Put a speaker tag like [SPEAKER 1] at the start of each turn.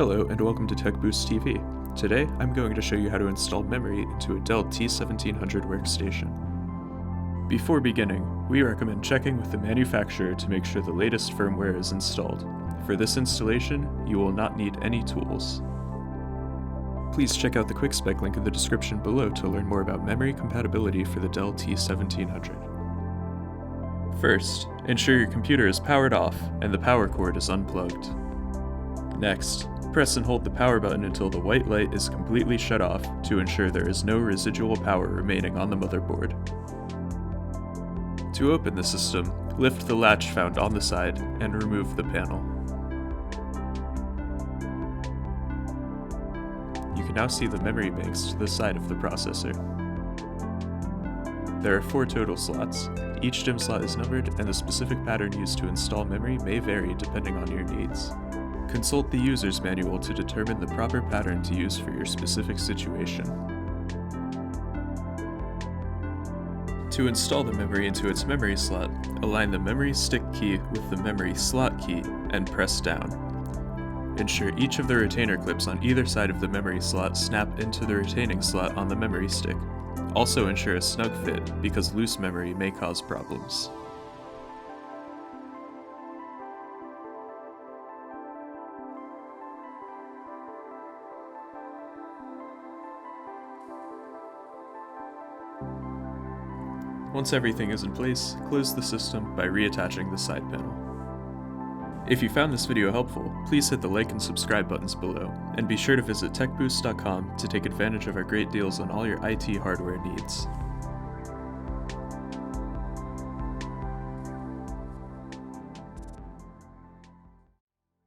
[SPEAKER 1] Hello and welcome to TekBoost TV. Today, I'm going to show you how to install memory into a Dell T1700 Workstation. Before beginning, we recommend checking with the manufacturer to make sure the latest firmware is installed. For this installation, you will not need any tools. Please check out the quick spec link in the description below to learn more about memory compatibility for the Dell T1700. First, ensure your computer is powered off and the power cord is unplugged. Next, press and hold the power button until the white light is completely shut off to ensure there is no residual power remaining on the motherboard. To open the system, lift the latch found on the side and remove the panel. You can now see the memory banks to the side of the processor. There are 4 total slots. Each DIMM slot is numbered, and the specific pattern used to install memory may vary depending on your needs. Consult the user's manual to determine the proper pattern to use for your specific situation. To install the memory into its memory slot, align the memory stick key with the memory slot key and press down. Ensure each of the retainer clips on either side of the memory slot snap into the retaining slot on the memory stick. Also ensure a snug fit, because loose memory may cause problems. Once everything is in place, close the system by reattaching the side panel. If you found this video helpful, please hit the like and subscribe buttons below, and be sure to visit tekboost.com to take advantage of our great deals on all your IT hardware needs.